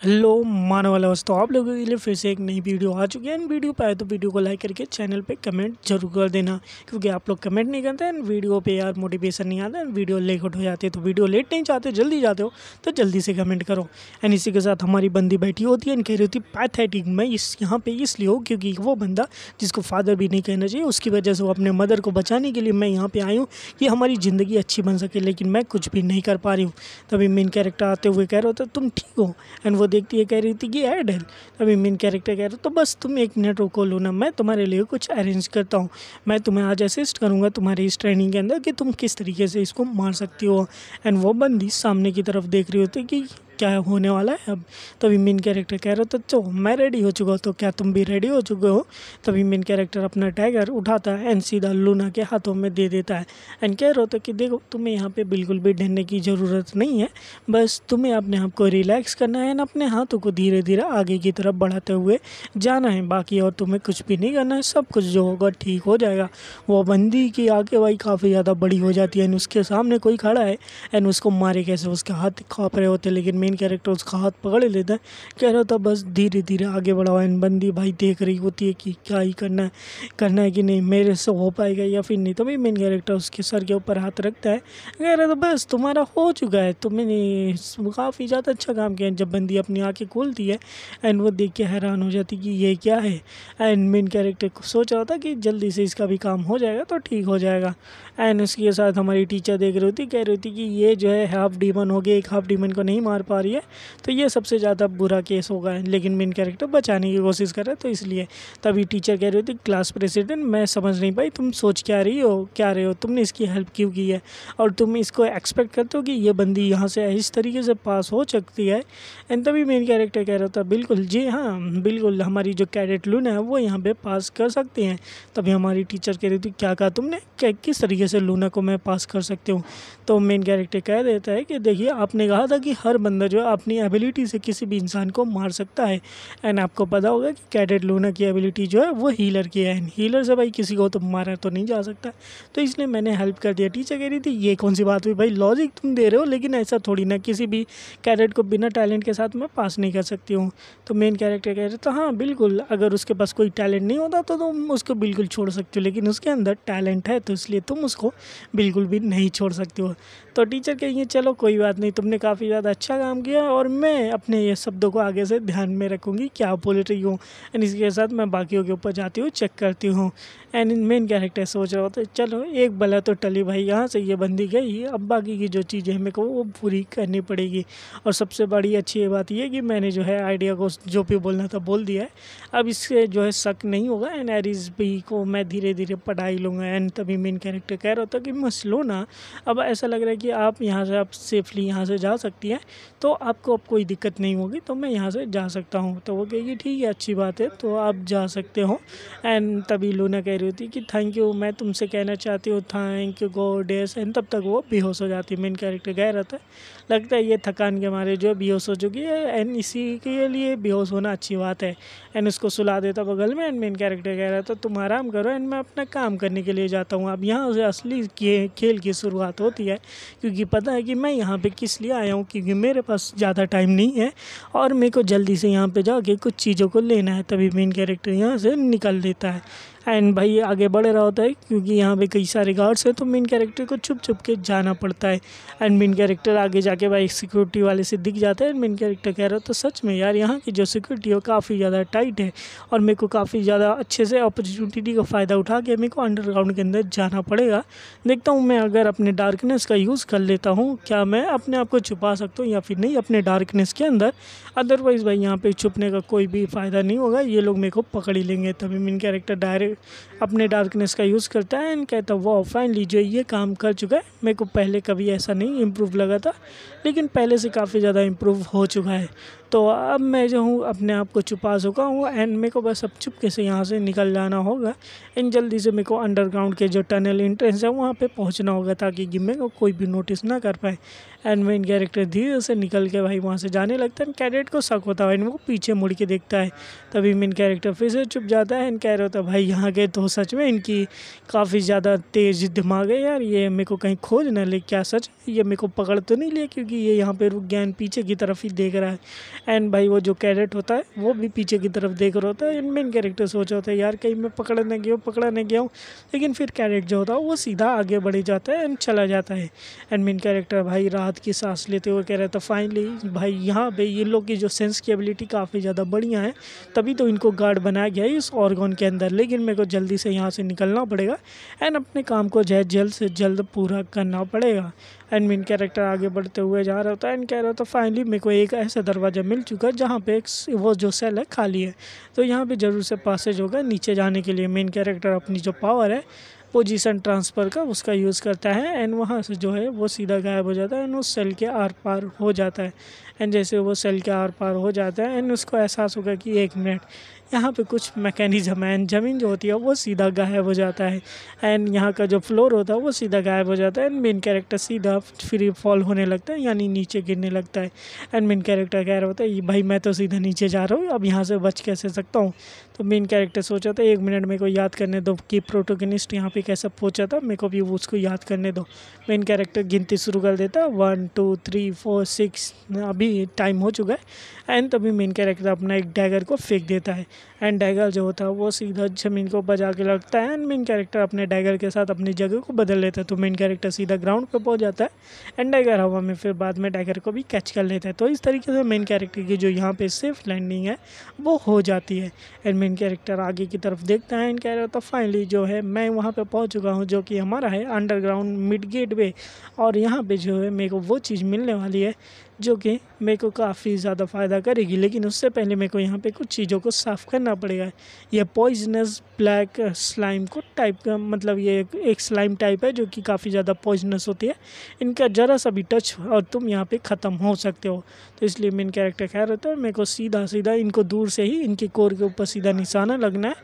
Hello मानव वाला दोस्तों, आप लोगों के लिए फिर से एक नई वीडियो आ चुकी है। इन वीडियो पे आए तो वीडियो को लाइक करके चैनल पे कमेंट जरूर कर देना, क्योंकि आप लोग कमेंट नहीं करते हैं वीडियो पे यार मोटिवेशन नहीं आता, वीडियो लेट हो जाती है। तो वीडियो लेट नहीं चाहते, जल्दी जाते हो तो जल्दी से कमेंट करो। एंड इसी के साथ हमारी बंदी बैठी होती है एंड कह रही होती पैथेटिक। मैं इस यहाँ पे इसलिए हूँ क्योंकि वो बंदा जिसको फादर भी नहीं कहना चाहिए, उसकी वजह से वो अपने मदर को बचाने के लिए मैं यहाँ पे आई हूँ कि हमारी ज़िंदगी अच्छी बन सके, लेकिन मैं कुछ भी नहीं कर पा रही हूँ। तभी मेन कैरेक्टर आते हुए कह रहे होते तुम ठीक हो, एंड वो देखती है कह रही थी कि ऐड है। अभी मेन कैरेक्टर कह रहा तो बस तुम एक मिनट रुको लो ना, मैं तुम्हारे लिए कुछ अरेंज करता हूँ। मैं तुम्हें आज असिस्ट करूँगा तुम्हारी इस ट्रेनिंग के अंदर कि तुम किस तरीके से इसको मार सकती हो। एंड वो बंदी सामने की तरफ देख रही होती कि क्या होने वाला है अब। तभी मेन कैरेक्टर कह रहा था तो मैं रेडी हो चुका हूँ, तो क्या तुम भी रेडी हो चुके हो। तभी मेन कैरेक्टर अपना टाइगर उठाता है एंड सीधा लूना के हाथों में दे देता है एंड कह रहा होता कि देखो तुम्हें यहाँ पे बिल्कुल भी डरने की ज़रूरत नहीं है, बस तुम्हें अपने आप को रिलैक्स करना है एंड अपने हाथों को धीरे धीरे आगे की तरफ बढ़ाते हुए जाना है। बाकी और तुम्हें कुछ भी नहीं करना है, सब कुछ जो होगा ठीक हो जाएगा। वो बंदी की आंखें भाई काफ़ी ज़्यादा बड़ी हो जाती है एंड उसके सामने कोई खड़ा है एंड उसको मारे कैसे, उसके हाथ काँप रहे होते, लेकिन मेन कैरेक्टर उसका हाथ पकड़ लेता है। कह रहा था बस धीरे धीरे आगे बढ़ाओ। एंड बंदी भाई देख रही होती है कि क्या ही करना है कि नहीं, मेरे से हो पाएगा या फिर नहीं। तभी मेन कैरेक्टर उसके सर के ऊपर हाथ रखता है, कह रहा था बस तुम्हारा हो चुका है, तुमने काफ़ी ज़्यादा अच्छा काम किया। जब बंदी अपनी आंखें खोलती है एंड वो देख के हैरान हो जाती कि ये क्या है। एंड मेन कैरेक्टर को सोच रहा था कि जल्दी से इसका भी काम हो जाएगा तो ठीक हो जाएगा। एंड उसके साथ हमारी टीचर देख रही होती, कह रही थी कि ये जो है हाफ डीमन हो गया, एक हाफ डीमन को नहीं मार पा रही है, तो ये सबसे ज़्यादा बुरा केस होगा। लेकिन मेन कैरेक्टर बचाने की कोशिश कर रहा है, तो इसलिए तभी टीचर कह रही थी क्लास प्रेसिडेंट मैं समझ नहीं पाई तुम सोच क्या रहे हो, तुमने इसकी हेल्प क्यों की है और तुम इसको एक्सपेक्ट करते हो कि ये बंदी यहाँ से इस तरीके से पास हो सकती है। एंड तभी मेन कैरेक्टर कह रहा था बिल्कुल जी हाँ बिल्कुल, हमारी जो कैडेट लूना है वो यहाँ पे पास कर सकते हैं। तभी हमारी टीचर कह रही थी क्या कहा तुमने, क्या किस तरीके से लूना को मैं पास कर सकती हूँ। तो मेन कैरेक्टर कह देता है कि देखिए आपने कहा था कि हर बंदा जो है अपनी एबिलिटी से किसी भी इंसान को मार सकता है। एंड आपको पता होगा कि कैडेट लूना की एबिलिटी जो है वो हीलर की है, एंड हीलर से भाई किसी को तो मारा तो नहीं जा सकता, तो इसलिए मैंने हेल्प कर दिया। टीचर कह रही थी ये कौन सी बात हुई भाई, लॉजिक तुम दे रहे हो लेकिन ऐसा थोड़ी ना, किसी भी कैडेट को बिना टैलेंट के साथ मैं पास नहीं कर सकती हूँ। तो मेन कैरेक्टर कह रहे थे हाँ बिल्कुल, अगर उसके पास कोई टैलेंट नहीं होता तो तुम उसको बिल्कुल छोड़ सकते हो, लेकिन उसके अंदर टैलेंट है तो इसलिए तुम उसको बिल्कुल भी नहीं छोड़ सकते हो। तो टीचर कहेंगे चलो कोई बात नहीं, तुमने काफ़ी ज़्यादा अच्छा काम किया और मैं अपने ये शब्दों को आगे से ध्यान में रखूँगी क्या बोल रही हूँ। एंड इसके साथ मैं बाकियों के ऊपर जाती हूँ, चेक करती हूँ। एंड मेन कैरेक्टर सोच रहा होता है चलो एक बला तो टली भाई, यहाँ से ये बंदी गई, अब बाकी की जो चीज़ें मेरे को वो पूरी करनी पड़ेगी। और सबसे बड़ी अच्छी बात ये कि मैंने जो है आइडिया को जो भी बोलना था बोल दिया है, अब इससे जो है शक नहीं होगा। एंड एरिस भी को मैं धीरे धीरे पढ़ाई लूँगा। एंड तभी मेन कैरेक्टर कह रहा था कि मत लो ना, अब ऐसा लग रहा है कि आप यहाँ से आप सेफली यहाँ से जा सकती हैं, तो आपको अब कोई दिक्कत नहीं होगी, तो मैं यहाँ से जा सकता हूँ। तो वो कहेगी ठीक है अच्छी बात है, तो आप जा सकते हो। एंड तभी लूना कह रही होती कि थैंक यू, मैं तुमसे कहना चाहती हूँ थैंक यू गॉडेस। एंड तब तक वो बेहोश हो जाती है। मेन कैरेक्टर कह रहा था लगता है ये थकान के मारे जो बेहोश हो चुकी है, एंड इसी के लिए बेहोश होना अच्छी बात है। एंड उसको सुला देता बगल में। एंड मेन कैरेक्टर कह रहा था तुम आराम करो एंड मैं अपना काम करने के लिए जाता हूँ। अब यहाँ से असली खेल की शुरुआत होती है, क्योंकि पता है कि मैं यहाँ पे किस लिए आया हूँ, क्योंकि मेरे पास ज़्यादा टाइम नहीं है और मेरे को जल्दी से यहाँ पे जाके कुछ चीज़ों को लेना है। तभी मेन कैरेक्टर यहाँ से निकल देता है एंड भाई आगे बढ़ रहा होता है, क्योंकि यहाँ पे कई सारे गार्ड्स हैं तो मेन कैरेक्टर को छुप छुप के जाना पड़ता है। एंड मेन कैरेक्टर आगे जाके भाई सिक्योरिटी वाले से दिख जाता है। एंड मेन कैरेक्टर कह रहा था सच में यार यहाँ की जो सिक्योरिटी है काफ़ी ज़्यादा टाइट है और मेरे को काफ़ी ज़्यादा अच्छे से अपॉर्चुनिटी का फ़ायदा उठा के मेरे को अंडरग्राउंड के अंदर जाना पड़ेगा। देखता हूँ मैं अगर अपने डार्कनेस का यूज़ कर लेता हूँ, क्या मैं अपने आप को छुपा सकता हूँ या फिर नहीं अपने डार्कनेस के अंदर। अदरवाइज़ भाई यहाँ पे छुपने का कोई भी फ़ायदा नहीं होगा, ये लोग मेरे को पकड़ ही लेंगे। तभी मेन कैरेक्टर डायरेक्ट अपने डार्कनेस का यूज़ करता है एंड कहता है वाह फाइनली जो ये काम कर चुका है, मेरे को पहले कभी ऐसा नहीं इम्प्रूव लगा था, लेकिन पहले से काफ़ी ज़्यादा इम्प्रूव हो चुका है। तो अब मैं जो हूँ अपने आप को छुपा चुका हूँ एंड मेरे को बस अब चुपके से यहाँ से निकल जाना होगा। एंड जल्दी से मेरे को अंडरग्राउंड के जो टनल एंट्रेंस है वहाँ पे पहुँचना होगा, ताकि कि मेरे को कोई भी नोटिस ना कर पाए। एंड मेन कैरेक्टर धीरे से निकल के भाई वहाँ से जाने लगता है। कैडेट को शक होता है एंड वो पीछे मुड़ के देखता है। तभी मेन कैरेक्टर फिर से चुप जाता है एंड कह रहा होता है भाई यहाँ के तो सच में इनकी काफ़ी ज़्यादा तेज़ दिमाग है यार, ये मेरे को कहीं खोज ना ले, क्या सच ये मेरे को पकड़ तो नहीं लिया, क्योंकि ये यहाँ पे रुक गया एंड पीछे की तरफ ही देख रहा है। एंड भाई वो जो कैडेट होता है वो भी पीछे की तरफ देख रहा होता है एंड मेन कैरेक्टर सोच रहा होता है यार कहीं मैं पकड़ने गया हूँ। लेकिन फिर कैडेट जो होता है वो सीधा आगे बढ़ जाता है एंड चला जाता है। एंड मेन कैरेक्टर भाई राहत की सांस लेते हुए कह रहा था फाइनली भाई यहाँ पे ये लोग की जो सेंस की एबिलिटी काफ़ी ज़्यादा बढ़िया है, तभी तो इनको गार्ड बनाया गया है इस ऑर्गन के अंदर। लेकिन मेरे को जल्दी से यहाँ से निकलना पड़ेगा एंड अपने काम को जल्द से जल्द पूरा करना पड़ेगा। एंड मेन कैरेक्टर आगे बढ़ते हुए जा रहा होता है एंड कह रहा होता फाइनली मेरे को एक ऐसा दरवाज़ा मिल चुका है जहाँ पे वो जो सेल है खाली है, तो यहाँ पे ज़रूर से पासेज होगा नीचे जाने के लिए। मेन कैरेक्टर अपनी जो पावर है पोजीशन ट्रांसफ़र का उसका यूज़ करता है एंड वहाँ से जो है वो सीधा गायब हो जाता है एंड उस सेल के आर पार हो जाता है। एंड जैसे वो सेल के आर पार हो जाता है एंड उसको एहसास होगा कि 1 मिनट यहाँ पे कुछ मैकेनिज्म है एंड ज़मीन जो होती है वो सीधा गायब हो जाता है एंड यहाँ का जो फ्लोर होता है वो सीधा गायब हो जाता है एंड मेन कैरेक्टर सीधा फ्री फॉल होने लगता है, यानी नीचे गिरने लगता है। एंड मेन कैरेक्टर कह रहा होता है भाई मैं तो सीधा नीचे जा रहा हूँ, अब यहाँ से बच कैसे सकता हूँ। तो मेन कैरेक्टर सोचा था 1 मिनट मेरे को याद करने दो कि प्रोटोगनिस्ट यहाँ पे कैसे पहुँचा था, मेरे को भी उसको याद करने दो। मेन कैरेक्टर गिनती शुरू कर देता 1 2 3 4 6, अभी टाइम हो चुका है। एंड तभी मेन कैरेक्टर अपना एक डैगर को फेंक देता है एंड डैगर जो होता है वो सीधा ज़मीन को बजा के लगता है एंड मेन कैरेक्टर अपने डैगर के साथ अपनी जगह को बदल लेता है। तो मेन कैरेक्टर सीधा ग्राउंड पे पहुंच जाता है एंड डैगर हवा में फिर बाद में डैगर को भी कैच कर लेता है। तो इस तरीके से मेन कैरेक्टर की जो यहाँ पे सेफ लैंडिंग है वो हो जाती है। एंड मेन कैरेक्टर आगे की तरफ देखता है एंड कह रहा था फाइनली जो है मैं वहाँ पर पहुँच चुका हूँ जो कि हमारा है अंडरग्राउंड मिड गेट वे, और यहाँ पर जो है मेरे को वो चीज़ मिलने वाली है जो कि मेरे को काफ़ी ज़्यादा फ़ायदा करेगी। लेकिन उससे पहले मेरे को यहाँ पे कुछ चीज़ों को साफ़ करना पड़ेगा। यह पॉइजनस ब्लैक स्लाइम को टाइप का, मतलब ये एक स्लाइम टाइप है जो कि काफ़ी ज़्यादा पॉइजनस होती है, इनका ज़रा सा भी टच और तुम यहाँ पे ख़त्म हो सकते हो। तो इसलिए मेन कैरेक्टर कह रहा था मेरे को सीधा सीधा इनको दूर से ही इनके कोर के ऊपर सीधा निशाना लगना है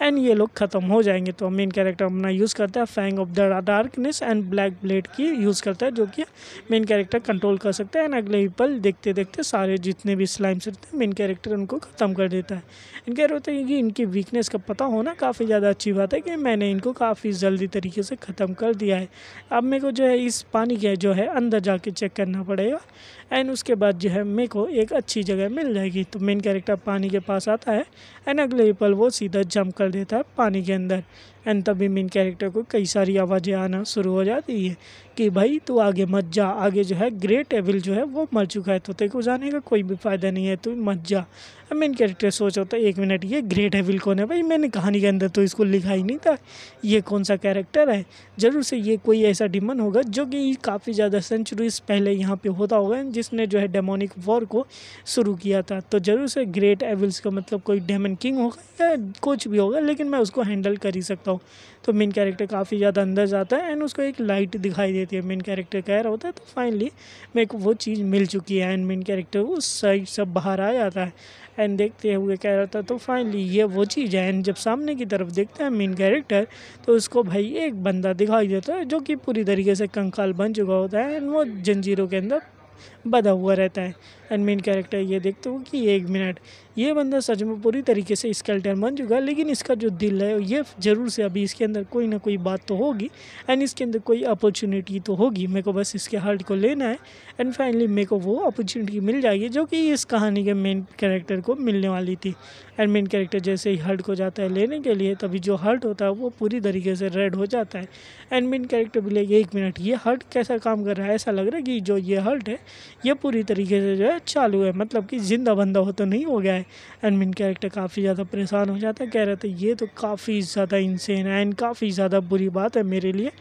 एंड ये लोग ख़त्म हो जाएंगे। तो मेन कैरेक्टर अपना यूज़ करता है fang of the darkness and black blade की यूज़ करता है, जो कि मेन कैरेक्टर कंट्रोल कर सकता है एंड अगले पल देखते देखते सारे जितने भी स्लाइम्स रहते हैं मेन कैरेक्टर उनको ख़त्म कर देता है। इनका होता है कि इनकी वीकनेस का पता होना काफ़ी ज़्यादा अच्छी बात है कि मैंने इनको काफ़ी जल्दी तरीके से ख़त्म कर दिया है। अब मेरे को जो है इस पानी के जो है अंदर जाके चेक करना पड़ेगा एंड उसके बाद जो है मेरे को एक अच्छी जगह मिल जाएगी। तो मेन कैरेक्टर पानी के पास आता है एंड अगले पल वो सीधा जंप कर देता है पानी के अंदर। एंड तभी मेन कैरेक्टर को कई सारी आवाज़ें आना शुरू हो जाती है कि भाई तू आगे मत जा, आगे जो है ग्रेट एविल जो है वो मर चुका है, तो तेरे को जाने का कोई भी फ़ायदा नहीं है, तू मत जा। अब मेन कैरेक्टर सोच होता है 1 मिनट ये ग्रेट एविल कौन है भाई, मैंने कहानी के अंदर तो इसको लिखा ही नहीं था, ये कौन सा कैरेक्टर है, ज़रूर से ये कोई ऐसा डिमन होगा जो कि काफ़ी ज़्यादा सेंचुरीज पहले यहाँ पे होता होगा जिसने जो है डेमोनिक वॉर को शुरू किया था। तो ज़रूर से ग्रेट एविल्स का मतलब कोई डेमन किंग होगा या कुछ भी होगा, लेकिन मैं उसको हैंडल कर ही सकता हूँ। तो मेन कैरेक्टर काफ़ी ज़्यादा अंदर जाता है एंड उसको एक लाइट दिखाई देती है। मेन कैरेक्टर कह रहा होता है तो फाइनली मेरे को वो चीज़ मिल चुकी है एंड मेन कैरेक्टर उस साइड सब बाहर आ जाता है एंड देखते हुए कह रहा था तो फाइनली ये वो चीज़ है। एंड जब सामने की तरफ देखता है मेन कैरेक्टर तो उसको भाई एक बंदा दिखाई देता है जो कि पूरी तरीके से कंकाल बन चुका होता है एंड वो जंजीरों के अंदर बंधा हुआ रहता है। एंड मेन कैरेक्टर ये देखते हो कि 1 मिनट ये बंदा सच में पूरी तरीके से स्केलेटन बन चुका है, लेकिन इसका जो दिल है ये ज़रूर से अभी इसके अंदर कोई ना कोई बात तो होगी एंड इसके अंदर कोई अपॉर्चुनिटी तो होगी, मेरे को बस इसके हार्ट को लेना है एंड फाइनली मेरे को वो अपॉर्चुनिटी मिल जाएगी जो कि इस कहानी के मेन कैरेक्टर को मिलने वाली थी। एंड मेन कैरेक्टर जैसे ही हर्ट को जाता है लेने के लिए तभी जो हर्ट होता है वो पूरी तरीके से रेड हो जाता है एंड मेन कैरेक्टर भी लेके 1 मिनट ये हर्ट कैसा काम कर रहा है, ऐसा लग रहा है कि जो ये हर्ट है ये पूरी तरीके से जो है चालू है, मतलब कि जिंदा बंदा हो तो नहीं हो गया है। एंड मेन कैरेक्टर काफ़ी ज़्यादा परेशान हो जाता है, कह रहे थे ये तो काफ़ी ज़्यादा इंसेन है एंड काफ़ी ज़्यादा बुरी बात है मेरे लिए,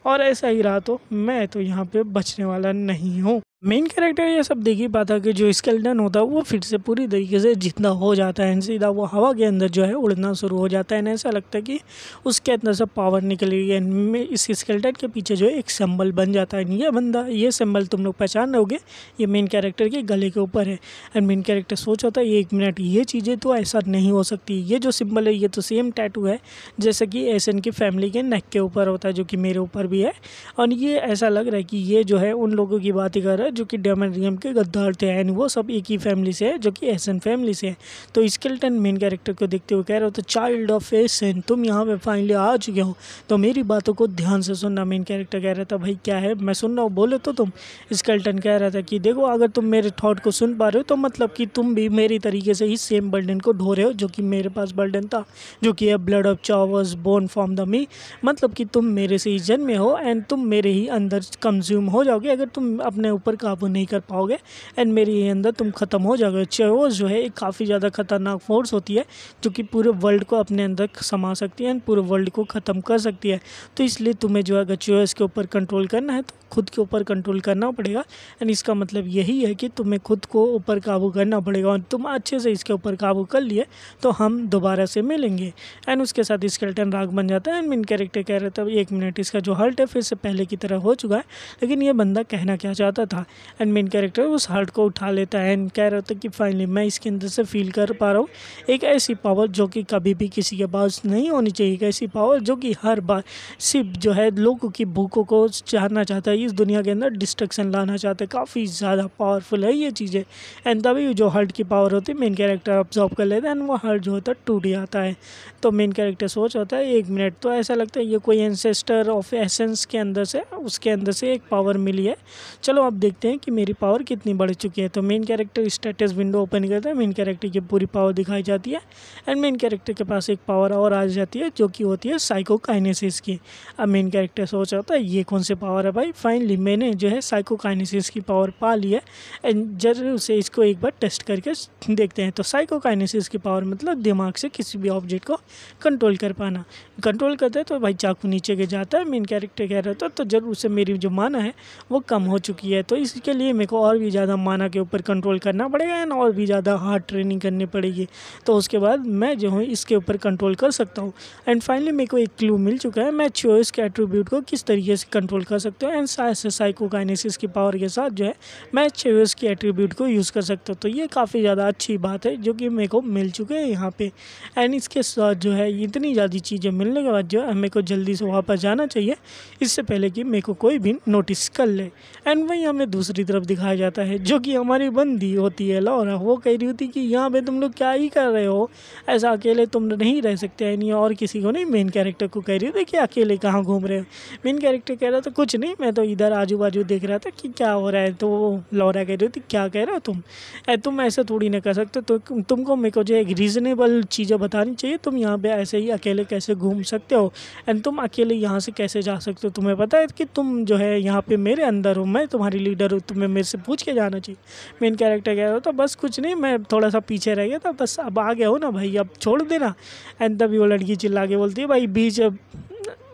और ऐसा ही रहा तो मैं तो यहाँ पे बचने वाला नहीं हूँ। मेन कैरेक्टर ये सब देख ही पाता कि जो स्केलेटन होता है वो फिर से पूरी तरीके से जिंदा हो जाता है, सीधा वो हवा के अंदर जो है उड़ना शुरू हो जाता है। ऐसा लगता है कि उसके अंदर से पावर निकल रही है। इस स्केलेटन के पीछे जो है एक सिंबल बन जाता है। ये बंदा, ये सिंबल तुम लोग पहचान रहोगे, ये मेन कैरेक्टर के गले के ऊपर है। एंड मेन कैरेक्टर सोच होता है 1 मिनट, ये चीज़ें तो ऐसा नहीं हो सकती। ये जो सिंबल है ये तो सेम टैटू है जैसे कि एसन की फैमिली के नेक के ऊपर होता है, जो कि मेरे ऊपर भी है। और ये ऐसा लग रहा है कि ये जो है उन लोगों की बात ही कर रहा है जो कि डायमंड्रियम के गद्दार थे, एंड वो सब एक ही फैमिली से है जो कि एसन फैमिली से है। तो स्केलेटन मेन कैरेक्टर को देखते हुए कह रहा हो तो चाइल्ड ऑफ एसन, तुम यहाँ पे फाइनली आ चुके हो, तो मेरी बातों को ध्यान से सुनना। मेन कैरेक्टर कह रहा था भाई क्या है, मैं सुन रहा हूँ, बोले तो तुम। स्केलेटन कह रहा था कि देखो अगर तुम मेरे थॉट को सुन पा रहे हो तो मतलब कि तुम भी मेरी तरीके से ही सेम बर्डन को ढो रहे हो जो कि मेरे पास बर्डन था, जो कि है ब्लड ऑफ चावर्स बोर्न फ्रॉम द मी। मतलब कि तुम मेरे से ही जन्मे हो एंड तुम मेरे ही अंदर कंज्यूम हो जाओगे अगर तुम अपने ऊपर काबू नहीं कर पाओगे, एंड मेरे ही अंदर तुम ख़त्म हो जाओगे। चावर्स जो है एक काफ़ी ज़्यादा खतरनाक फोर्स होती है जो कि पूरे वर्ल्ड को अपने अंदर समा सकती है एंड पूरे वर्ल्ड को ख़त्म कर सकती है। तो इसलिए तुम्हें जो है अगर चावर्स के ऊपर कंट्रोल करना है तो खुद के ऊपर कंट्रोल करना पड़ेगा। एंड इसका मतलब यही है कि तुम्हें खुद को ऊपर काबू करना पड़ेगा, और तुम अच्छे से इसके ऊपर काबू कर लिए तो हम दोबारा से मिलेंगे। एंड उसके साथ स्केलेटन राग बन जाता है। एंड मेन कैरेक्टर कह रहा था 1 मिनट, इसका जो हर्ट है फिर से पहले की तरह हो चुका है, लेकिन ये बंदा कहना क्या चाहता था। एंड मेन कैरेक्टर उस हर्ट को उठा लेता है एंड कह रहा था कि फाइनली मैं इसके अंदर से फील कर पा रहा हूँ एक ऐसी पावर जो कि कभी भी किसी के पास नहीं होनी चाहिए। एक ऐसी पावर जो कि हर बार सिर्फ जो है लोगों की भूखों को चाहना चाहता है, इस दुनिया के अंदर डिस्ट्रक्शन लाना चाहता है। काफ़ी ज़्यादा पावरफुल है ये चीज़ें। एंड तभी जो हर्ट की पावर होती है मेन कैरेक्टर ऑब्जॉर्व कर लेता है एंड वो हर्ट जो होता है टूट जाता है। तो मेन कैरेक्टर सोच होता है 1 मिनट, तो ऐसा लगता है ये कोई एंसेस्टर ऑफ एसेंस के अंदर से, उसके अंदर से एक पावर मिली है। चलो अब देखते हैं कि मेरी पावर कितनी बढ़ चुकी है। तो main character status window open करता है, मेन कैरेक्टर की पूरी पावर दिखाई जाती है। एंड मेन कैरेक्टर के पास एक पावर और आ जाती है जो कि होती है साइकोकाइनेसिस की। अब मेन कैरेक्टर सोच होता है ये कौन से पावर है भाई, फाइनली मैंने जो है साइकोकाइनेसिस की पावर पा ली है एंड जरूर से इसको एक बार टेस्ट करके देखते हैं। तो साइकोकाइनेसिस की पावर मतलब दिमाग से किसी भी ऑब्जेक्ट को कंट्रोल कर पाना। कंट्रोल करते हैं तो भाई चाकू नीचे के जाता है। मेन कैरेक्टर कह रहा था तो जरूर से मेरी जो माना है वो कम हो चुकी है, तो इसके लिए मेरे को और भी ज़्यादा माना के ऊपर कंट्रोल करना पड़ेगा एंड और भी ज़्यादा हार्ड ट्रेनिंग करनी पड़ेगी। तो उसके बाद मैं जो हूँ इसके ऊपर कंट्रोल कर सकता हूँ। एंड फाइनली मेरे को एक क्लू मिल चुका है, मैं चॉइस के एट्रीब्यूट को किस तरीके से कंट्रोल कर सकता हूँ। एंड साइकोकाइनेसिस की पावर के साथ जो है मैं चॉइस के एट्रीब्यूट को यूज़ कर सकता हूँ। तो ये काफ़ी ज़्यादा अच्छी बात है जो कि मेरे को मिल चुके हैं यहाँ पे। एंड इसके साथ जो है इतनी ज़्यादा चीज़ें मिलने के बाद जो है मेरे को जल्दी से वापस जाना चाहिए इससे पहले कि मेरे को कोई भी नोटिस कर ले। एंड वहीं हमें दूसरी तरफ दिखाया जाता है जो कि हमारी बंदी होती है लौरा। वो कह रही होती कि यहाँ पे तुम लोग क्या ही कर रहे हो, ऐसा अकेले तुम नहीं रह सकते हैं, नहीं और किसी को नहीं। मेन कैरेक्टर को कह रही थी कि अकेले कहाँ घूम रहे हो। मेन कैरेक्टर कह रहा था कुछ नहीं, मैं तो इधर आजू बाजू देख रहा था कि क्या हो रहा है। तो लौरा कह रही थी क्या कह रहे हो तुम ऐसे थोड़ी ना कर सकते, तो तुमको मेरे को जो एक रीज़नेबल चीज़ें बतानी चाहिए। तुम यहाँ पे ऐसे ही अकेले कैसे घूम सकते हो एंड तुम अकेले यहाँ से कैसे जा सकते हो, तुम्हें पता है कि तुम जो है यहाँ पे मेरे अंदर हो, मैं तुम्हारी लीडर हूँ, तुम्हें मेरे से पूछ के जाना चाहिए। मेन कैरेक्टर कह रहा था बस कुछ नहीं, मैं थोड़ा सा पीछे रह गया था, बस अब आ गया हो ना भाई, अब छोड़ देना। एंड तभी वो लड़की चिल्ला के बोलती है भाई बीच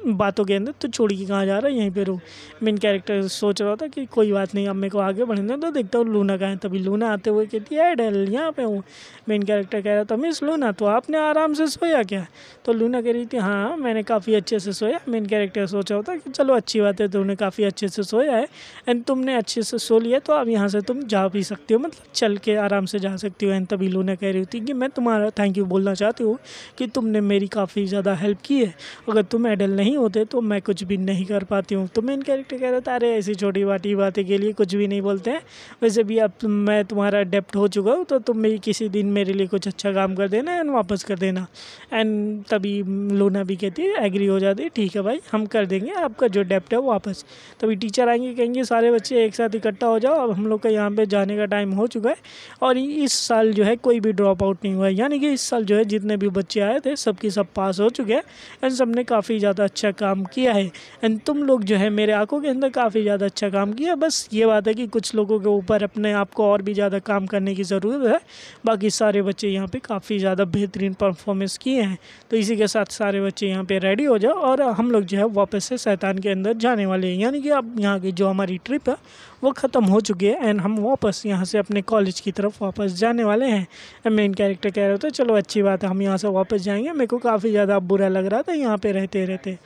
बातों के अंदर तो छोड़ के कहाँ जा रहा है, यहीं पे रुक। मेन कैरेक्टर सोच रहा था कि कोई बात नहीं, अब मेरे को आगे बढ़ने तो देखता हूँ लूना कहाँ है। तभी लूना आते हुए कहती है एडल यहाँ पे हूँ। मेन कैरेक्टर कह रहा था मिस लूना तो आपने आराम से सोया क्या। तो लूना कह रही थी हाँ मैंने काफ़ी अच्छे से सोया। मेन कैरेक्टर सोच रहा था कि चलो अच्छी बात है तुमने काफ़ी अच्छे से सोया है एंड तुमने अच्छे से सो लिया तो अब यहाँ से तुम जा भी सकती हो, मतलब चल के आराम से जा सकती हो। एंड तभी लूना कह रही थी कि मैं तुम्हारा थैंक यू बोलना चाहती हूँ कि तुमने मेरी काफ़ी ज़्यादा हेल्प की है, अगर तुम एडल नहीं होते तो मैं कुछ भी नहीं कर पाती हूँ। तो मेन कैरेक्टर कह रहा था अरे ऐसी छोटी बाटी बातें के लिए कुछ भी नहीं बोलते हैं, वैसे भी अब मैं तुम्हारा डेप्ट हो चुका हूँ तो तुम भी किसी दिन मेरे लिए कुछ अच्छा काम कर देना एंड वापस कर देना। एंड तभी लूना भी कहती है एग्री हो जाती है ठीक है भाई हम कर देंगे आपका जो डेप्ट है वापस। तभी टीचर आएंगे कहेंगे सारे बच्चे एक साथ इकट्ठा हो जाओ, अब हम लोग का यहाँ पे जाने का टाइम हो चुका है। और इस साल जो है कोई भी ड्रॉप आउट नहीं हुआ है, यानी कि इस साल जो है जितने भी बच्चे आए थे सबकी सब पास हो चुके हैं एंड सब ने काफ़ी ज़्यादा अच्छा काम किया है। एंड तुम लोग जो है मेरे आंखों के अंदर काफ़ी ज़्यादा अच्छा काम किया, बस ये बात है कि कुछ लोगों के ऊपर अपने आप को और भी ज़्यादा काम करने की ज़रूरत है। बाकी सारे बच्चे यहाँ पे काफ़ी ज़्यादा बेहतरीन परफॉर्मेंस किए हैं। तो इसी के साथ सारे बच्चे यहाँ पे रेडी हो जाओ और हम लोग जो है वापस से शैतान के अंदर जाने वाले हैं, यानी कि अब यहाँ की जो हमारी ट्रिप है वो ख़त्म हो चुकी है एंड हम वापस यहाँ से अपने कॉलेज की तरफ वापस जाने वाले हैं। मेन कैरेक्टर कह रहे थे चलो अच्छी बात है हम यहाँ से वापस जाएंगे, मेरे को काफ़ी ज़्यादा बुरा लग रहा था यहाँ पे रहते रहते।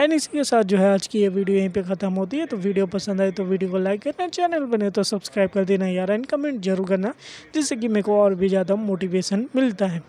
एंड इसी के साथ जो है आज की ये वीडियो यहीं पे ख़त्म होती है। तो वीडियो पसंद आए तो वीडियो को लाइक करना, चैनल बने तो सब्सक्राइब कर देना यार, एंड कमेंट जरूर करना जिससे कि मेरे को और भी ज़्यादा मोटिवेशन मिलता है।